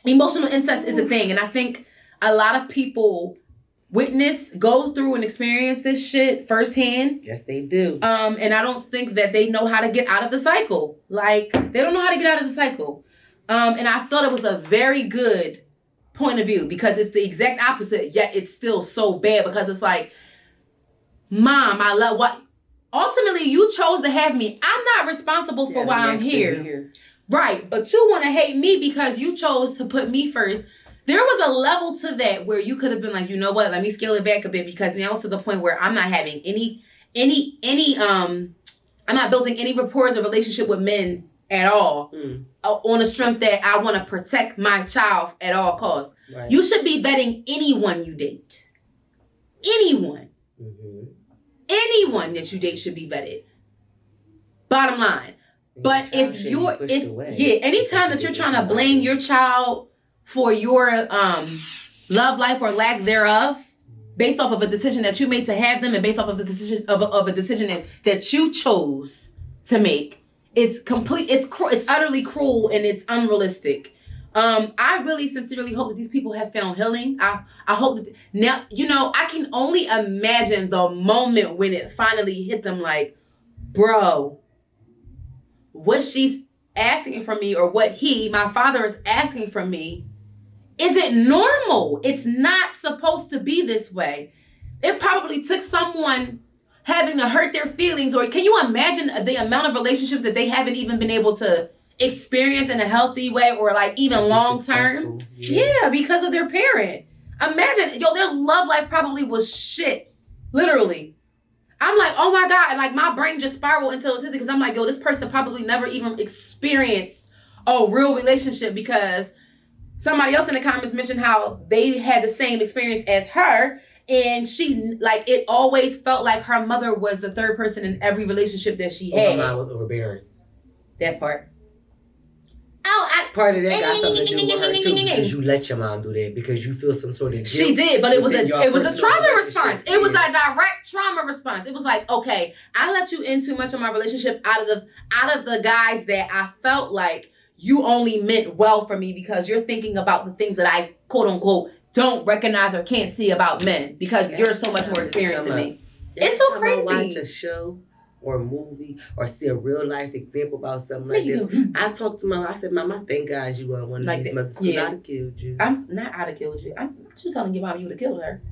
emotional incest is a thing, and I think a lot of people go through and experience this shit firsthand. Yes, they do. And I don't think that they know how to get out of the cycle. Like, they don't know how to get out of the cycle. And I thought it was a very good point of view, because it's the exact opposite, yet it's still so bad, because it's like, Mom, I love what. Ultimately, you chose to have me. I'm not responsible for why I'm here. Right. But you want to hate me because you chose to put me first. There was a level to that where you could have been like, you know what? Let me scale it back a bit, because now it's to the point where I'm not having I'm not building any rapport or relationship with men at all on the strength that I want to protect my child at all costs. Right. You should be vetting anyone you date. Anyone. Anyone that you date should be vetted. Bottom line. But anytime that you're trying to blame your child for your love life or lack thereof, based off of a decision that you made to have them, and based off of the decision of a decision that you chose to make, it's utterly cruel and it's unrealistic. I really sincerely hope that these people have found healing. I hope that now, I can only imagine the moment when it finally hit them like, bro, what she's asking from me or what my father is asking from me, is it normal? It's not supposed to be this way. It probably took someone having to hurt their feelings, or can you imagine the amount of relationships that they haven't even been able to experience in a healthy way or like even long term? Yeah, because of their parent. Imagine, their love life probably was shit. Literally. I'm like, oh my God. And like my brain just spiraled into autistic because I'm like, this person probably never even experienced a real relationship because somebody else in the comments mentioned how they had the same experience as her. And she, like, it always felt like her mother was the third person in every relationship that she had. My mom was overbearing. That part. Part of that got something to do with her too, because you let your mom do that because you feel some sort of guilt. She did, but it was a trauma response. It was a direct trauma response. It was like, okay, I let you in too much of my relationship out of the guys that I felt like you only meant well for me because you're thinking about the things that I quote unquote don't recognize or can't see about men because you're so much more experienced than me. It's so crazy. I watch a show or a movie or see a real life example about something like this. I talked to Mom. I said, Mom, I thank God you weren't one of these mothers because I'd have killed you. I'm not I'd have killed you. You telling your mom you would have killed her.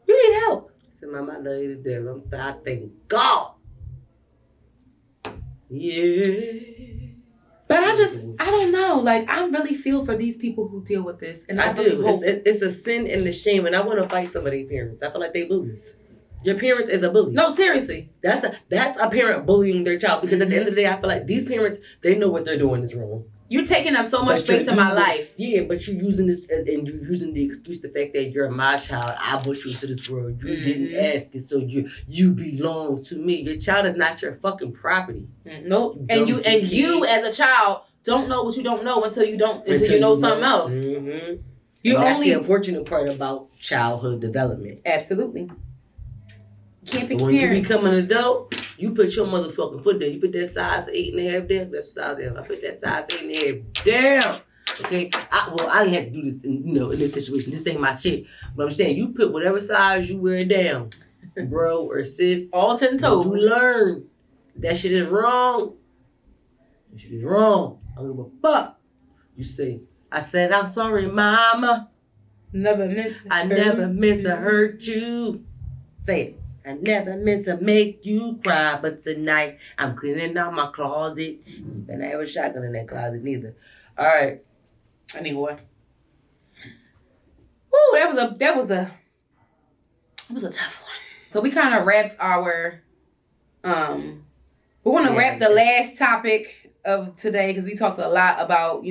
You need help. I said, Mom, I love you to death. I thank God. Yeah. But I don't know. Like, I really feel for these people who deal with this. And I do. It's a sin and a shame. And I want to fight some of their parents. I feel like they bullies. Your parent is a bully. No, seriously. That's a parent bullying their child. Because at the end of the day, I feel like these parents, they know what they're doing is wrong. You're taking up so much space in my life. Yeah, but you're using this and you're using the excuse, the fact that you're my child. I brought you into this world. You didn't ask it, so you belong to me. Your child is not your fucking property. Nope. And you as a child don't know what you don't know until you know something else. Mm-hmm. That's the unfortunate part about childhood development. Absolutely. Can't pick when parents. You become an adult, you put your motherfucking foot down. You put that size 8.5 down. That's size down. I put that size 8.5 down. Okay? I didn't have to do this in this situation. This ain't my shit. But I'm saying you put whatever size you wear down, bro or sis. All 10 toes. You learn that shit is wrong. That shit is wrong. I don't give a fuck. You say, I said, I'm sorry, mama. I never meant to hurt you. Say it. I never meant to make you cry, but tonight I'm cleaning out my closet. You better not have a shotgun in that closet neither. All right. Anyway. Woo, that was a tough one. So we kind of wrapped our we're gonna wrap the last topic of today because we talked a lot about,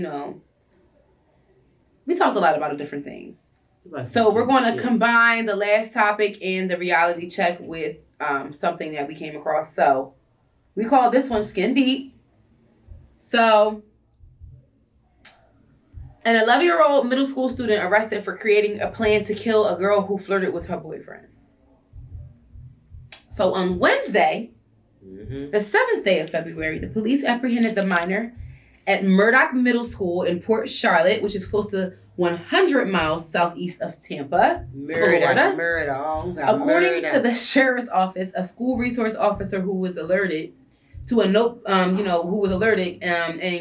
different things. So we're going to combine the last topic and the reality check with something that we came across. So we call this one Skin Deep. So an 11-year-old middle school student arrested for creating a plan to kill a girl who flirted with her boyfriend. So on Wednesday, the 7th day of February, the police apprehended the minor at Murdoch Middle School in Port Charlotte, which is close to 100 miles southeast of Tampa, Florida. According to the sheriff's office, a school resource officer who was alerted to a note, and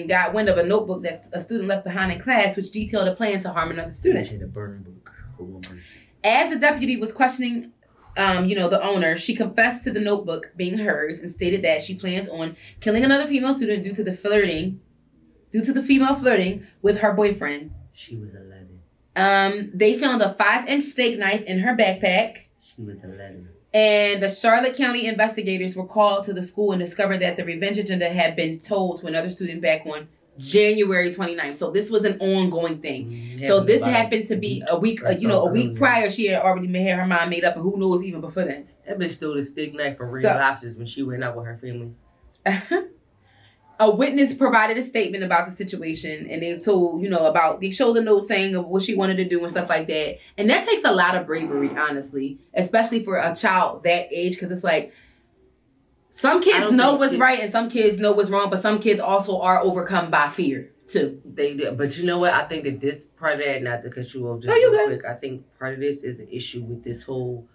got wind of a notebook that a student left behind in class, which detailed a plan to harm another student. As the deputy was questioning, the owner, she confessed to the notebook being hers and stated that she plans on killing another female student due to the female flirting with her boyfriend. She was 11. They found a 5-inch steak knife in her backpack. She was 11. And the Charlotte County investigators were called to the school and discovered that the revenge agenda had been told to another student back on January 29th. So this was an ongoing thing. So this happened to be a week prior. She had already had her mind made up, and who knows even before then. That bitch stole the steak knife from Red Lobsters when she went out with her family. A witness provided a statement about the situation, and they told, they showed a note saying of what she wanted to do and stuff like that. And that takes a lot of bravery, honestly, especially for a child that age, because it's like, Some kids know what's right and some kids know what's wrong, but some kids also are overcome by fear too. They do. But you know what? I think that this part of that, not to cut you off just real quick, I think part of this is an issue with this whole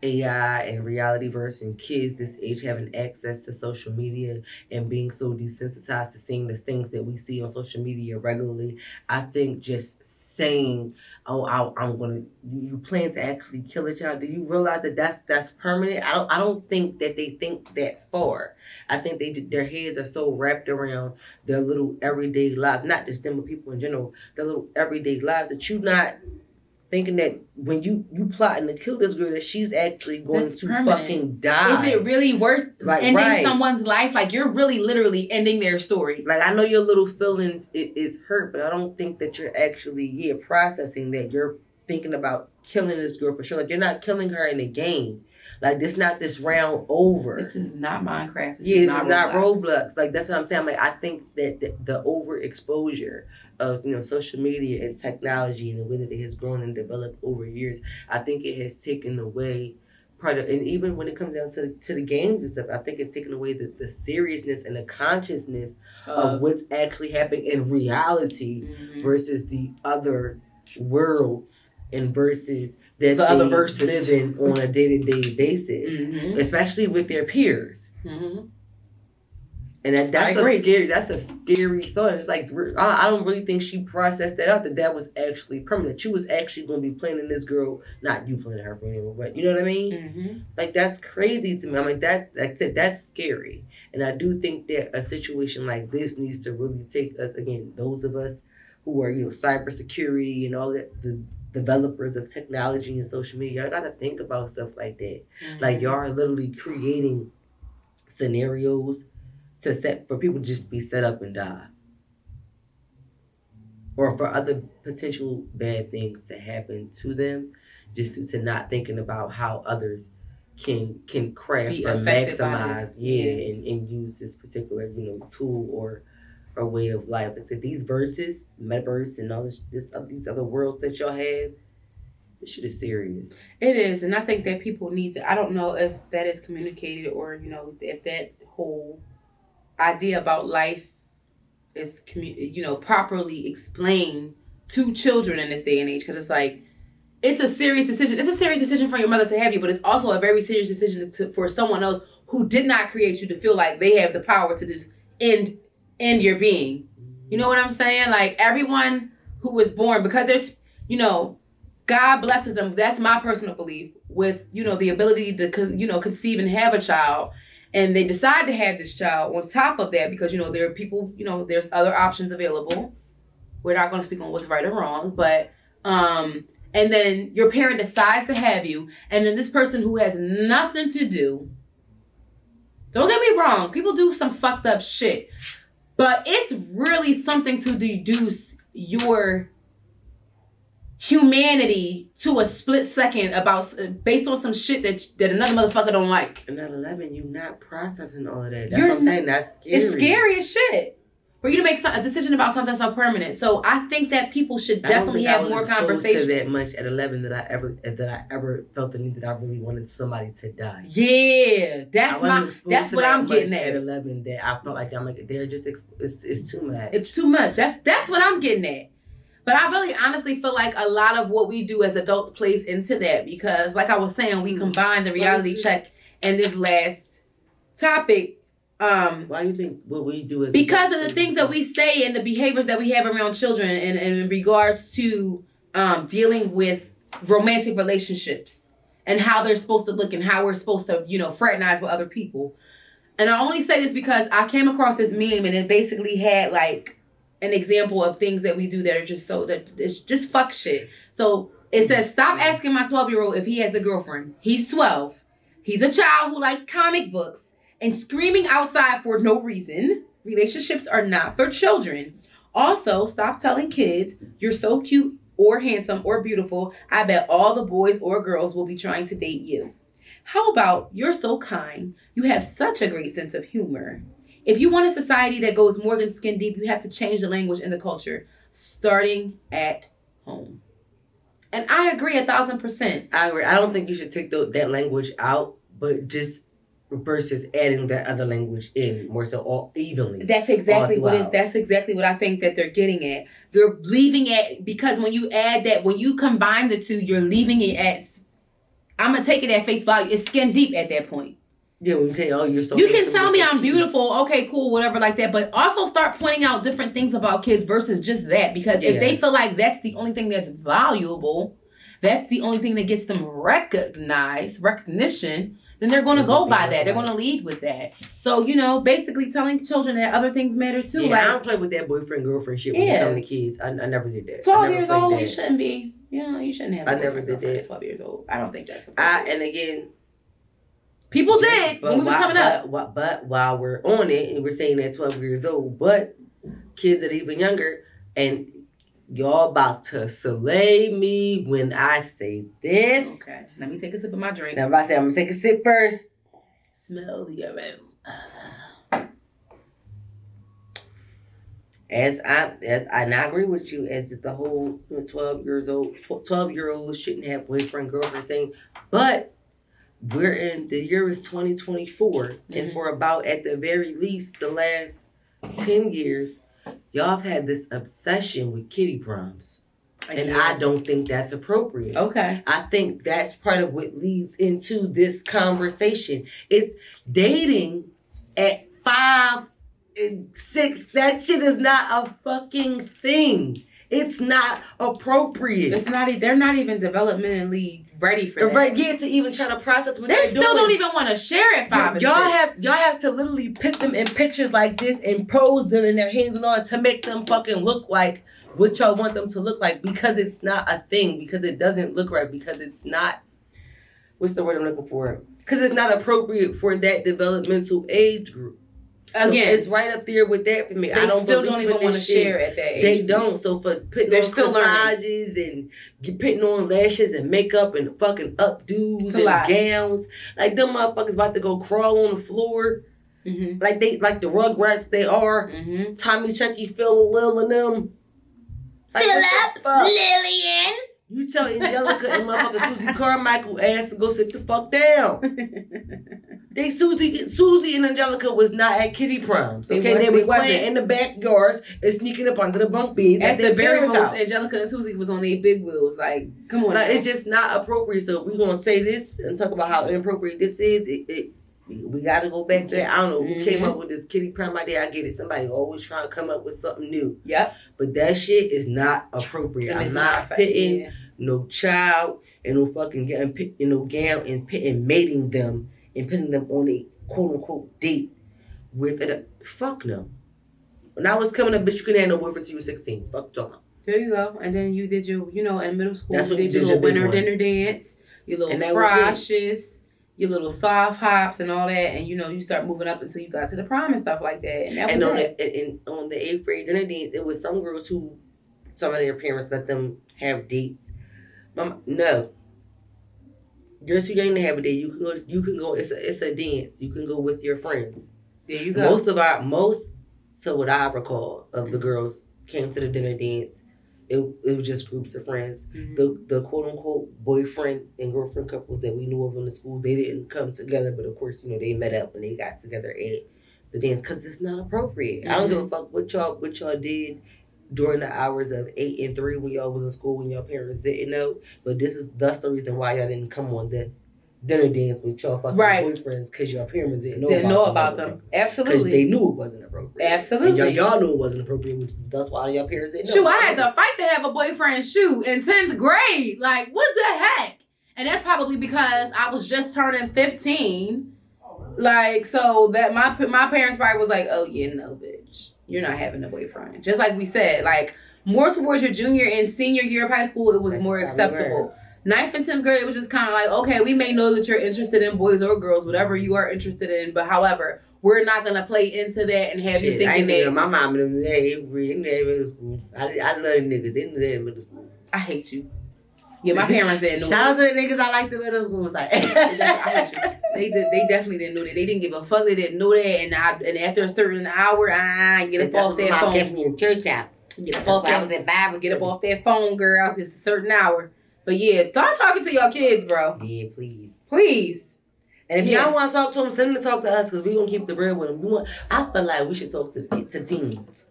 AI and reality verse and kids this age having access to social media and being so desensitized to seeing the things that we see on social media regularly. I think just saying, "Oh, I'm gonna," you plan to actually kill a child. Do you realize that that's permanent? I don't think that they think that far. I think their heads are so wrapped around their little everyday lives, not just them, but people in general, their little everyday lives, that you're not thinking that when you plotting to kill this girl, that she's actually going to fucking die. Is it really worth ending someone's life? Like, you're really literally ending their story. Like, I know your little feelings is hurt, but I don't think that you're actually processing that. You're thinking about killing this girl for sure. Like, you're not killing her in a game. Like, this not this round over. This is not Minecraft. This is not Roblox. Like, that's what I'm saying. Like, I think that the overexposure of social media and technology and the way that it has grown and developed over years, I think it has taken away part of, and even when it comes down to the games and stuff, I think it's taken away the seriousness and the consciousness of what's actually happening in reality versus the other worlds and versus that the other verses living on a day-to-day basis, especially with their peers. And that's a scary thought. It's like, I don't really think she processed that out, that was actually permanent. She was actually going to be planning this girl, not you planning her for anyone, but you know what I mean? Like, that's crazy to me. I'm like, that's scary. And I do think that a situation like this needs to really take us, again, those of us who are, cybersecurity and all that, the developers of technology and social media, y'all gotta think about stuff like that. Like, y'all are literally creating scenarios for people to just be set up and die, or for other potential bad things to happen to them, just to not thinking about how others can craft or maximize, and use this particular tool or way of life. Like I said, these verses, metaverse, and all these other worlds that y'all have, this shit is serious. It is, and I think that people need to. I don't know if that is communicated, or if that whole idea about life is properly explained to children in this day and age, because it's like, it's a serious decision. It's a serious decision for your mother to have you, but it's also a very serious decision for someone else who did not create you to feel like they have the power to just end your being. You know what I'm saying? Like, everyone who was born, because there's God blesses them, that's my personal belief, with the ability to conceive and have a child. And they decide to have this child on top of that because, there are people, there's other options available. We're not going to speak on what's right or wrong, but, and then your parent decides to have you, and then this person who has nothing to do, don't get me wrong, people do some fucked up shit, but it's really something to deduce your humanity to a split second based on some shit that another motherfucker don't like. And at 11, you're not processing all of that. That's what I'm saying. That's scary. It's scary as shit for you to make a decision about something so permanent. So I think that people should definitely have more conversation. To that much at 11 that I ever felt the need that I really wanted somebody to die. Yeah, that's what I'm getting at 11. That I felt like they're just it's too much. It's too much. That's what I'm getting at. But I really honestly feel like a lot of what we do as adults plays into that, because like I was saying, we combine the reality check and this last topic. Why do you think what we do is because of the things that we say and the behaviors that we have around children, and in regards to dealing with romantic relationships and how they're supposed to look and how we're supposed to, fraternize with other people. And I only say this because I came across this meme and it basically had like an example of things that we do that are just that it's just fuck shit. So it says, stop asking my 12-year-old if he has a girlfriend. He's 12. He's a child who likes comic books and screaming outside for no reason. Relationships are not for children. Also, stop telling kids you're so cute or handsome or beautiful. I bet all the boys or girls will be trying to date you. How about you're so kind? You have such a great sense of humor. If you want a society that goes more than skin deep, you have to change the language and the culture, starting at home. And I agree 1,000%. I agree. I don't think you should take that language out, but just versus adding that other language in more so all evenly. That's exactly that's exactly what I think that they're getting at. They're leaving it because when you add that, when you combine the two, you're leaving it at, I'm going to take it at face value. It's skin deep at that point. Yeah, when you say, oh, you're so you can tell me I'm beautiful, okay, cool, whatever like that, but also start pointing out different things about kids versus just that, because if they feel like that's the only thing that's valuable, that's the only thing that gets them recognition, then they're going to go by that. They're going to lead with that. So, basically telling children that other things matter too. Yeah, I don't play with that boyfriend-girlfriend shit when it comes to kids. I never did that. 12 years old, you shouldn't be. You shouldn't have. I never did that. 12 years old. I don't think that's. And again, people did when we was coming up. But while we're on it, and we're saying that 12 years old, but kids that are even younger, and y'all about to slay me when I say this. Okay, let me take a sip of my drink. Now, if I say I'm going to take a sip first. Smell the aroma. And I agree with you, as the whole 12-year-olds shouldn't have boyfriend, girlfriend thing, but we're in, the year is 2024, and for about, at the very least, the last 10 years, y'all have had this obsession with kiddie proms. And I don't think that's appropriate. Okay. I think that's part of what leads into this conversation. It's dating at 5 and 6. That shit is not a fucking thing. It's not appropriate. It's not. They're not even developmentally ready for that. Right? Yeah, to even try to process what they they're still doing. don't even want to share it. Y'all have to literally put them in pictures like this and pose them in their hands and all to make them fucking look like what y'all want them to look like, because it's not a thing, because it doesn't look right, because it's not, what's the word I'm looking for? Because it's not appropriate for that developmental age group. Again, so it's right up there with that for me. They I don't still believe don't even in want to this shit. share at that age. They don't. So for putting on corsages and putting on lashes and makeup and fucking updos and gowns, like them motherfuckers about to go crawl on the floor, like the Rugrats they are. Tommy, Chucky, Phil, Lil, and them. Like, Philip, Lillian. You tell Angelica and motherfucking Susie Carmichael ass to go sit the fuck down. Susie and Angelica was not at kiddie proms. Okay, they was playing in the backyards and sneaking up under the bunk beds at the very most. House. Angelica and Susie was on their big wheels. Like, come on. It's just not appropriate. So we gonna say this and talk about how inappropriate this is. We gotta go back there. I don't know who came up with this kiddie prom idea. I get it. Somebody always trying to come up with something new. Yep. But that shit is not appropriate. I'm not pitting no child and no fucking gown and mating them and putting them on a quote unquote date with it. Fuck no. When I was coming up, bitch, you couldn't have no boyfriend until you were 16. Fuck y'all. There you go. And then you did your, in middle school, that's what you did your little winter dinner dance, your little froshes, your little soft hops and all that, and you start moving up until you got to the prom and stuff like that. And that was on the 8th grade dinner dance, it was some girls who some of their parents let them have dates. No. You're too young to have a date. You can go. It's a dance. You can go with your friends. There you go. So what I recall of the girls came to the dinner dance. It was just groups of friends. The quote unquote boyfriend and girlfriend couples that we knew of in the school, they didn't come together, but of course, they met up and they got together at the dance because it's not appropriate. I don't give a fuck what y'all did during the hours of 8 and 3 when y'all was in school when your parents didn't know. But that's the reason why y'all didn't come on the dinner dance with y'all fucking boyfriends, because your parents didn't know about them. Absolutely. Because they knew it wasn't appropriate. Absolutely. And y'all knew it wasn't appropriate, which that's why your parents didn't know. Shoot, I had to fight to have a boyfriend in 10th grade. Like, what the heck? And that's probably because I was just turning 15. Like, so that my parents probably was like, oh, yeah, no, bitch. You're not having a boyfriend. Just like we said, like, more towards your junior and senior year of high school, it was more acceptable. 9th and 10th grade, it was just kind of like, okay, we may know that you're interested in boys or girls, whatever you are interested in, but however, we're not going to play into that and have you thinking that. My mom and them, they in middle school. I love them niggas. They knew that in middle school. I hate you. Yeah, my parents didn't know. Shout out to the niggas I like the middle school. Like, I hate you. They definitely didn't know that. They didn't give a fuck. They didn't know that. And after a certain hour, get up off that phone. Kept me in church out. Get up off that phone, girl. It's a certain hour. But yeah, start talking to your kids, bro. Yeah, please. Please. And if y'all want to talk to them, send them to talk to us because we gonna keep the real with them. I feel like we should talk to teens.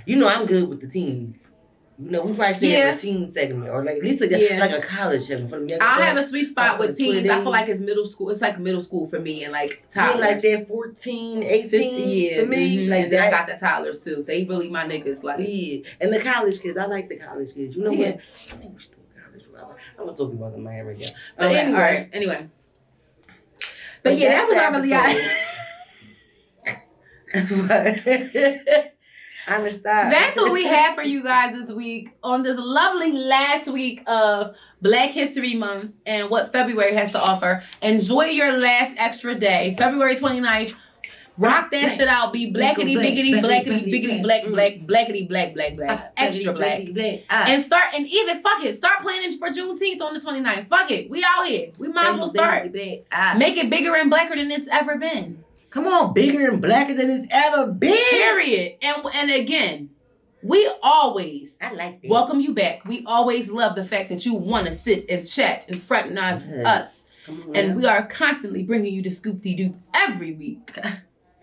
You know, I'm good with the teens. You know, we probably should have a teen segment or like at least like a college segment for them. I have a sweet spot with teens. I feel like it's middle school. It's like middle school for me and like toddlers. Like that 14, 18 for me. Mm-hmm. Like and then I got the toddlers too. They really my niggas. Like and the college kids. I like the college kids. You know what? I think we should do college. I'm gonna talk about them in Miami again. But anyway, all right. Anyway. But that was our really That's what we have for you guys this week on this lovely last week of Black History Month and what February has to offer. Enjoy your last extra day, February 29th. Rock that shit out. Be blackity biggity blackity biggity black blackity black extra black. And even fuck it. Start planning for Juneteenth on the 29th. Fuck it. We out here. We might as well start. Make it bigger and blacker than it's ever been. Come on, bigger and blacker than it's ever been. Period. And again, we always welcome you back. We always love the fact that you want to sit and chat and fraternize with us. And we are constantly bringing you the scoop-de-doop every week.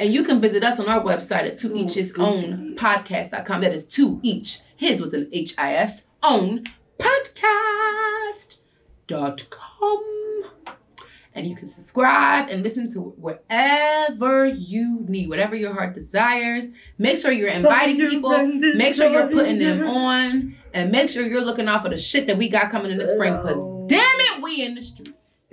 And you can visit us on our website at toeachhisownpodcast.com. That is to each, his with an H-I-S, own podcast.com. And you can subscribe and listen to whatever you need, whatever your heart desires. Make sure you're inviting people. Make sure you're putting them on. And make sure you're looking out for the shit that we got coming in the spring. Because damn it, we in the streets.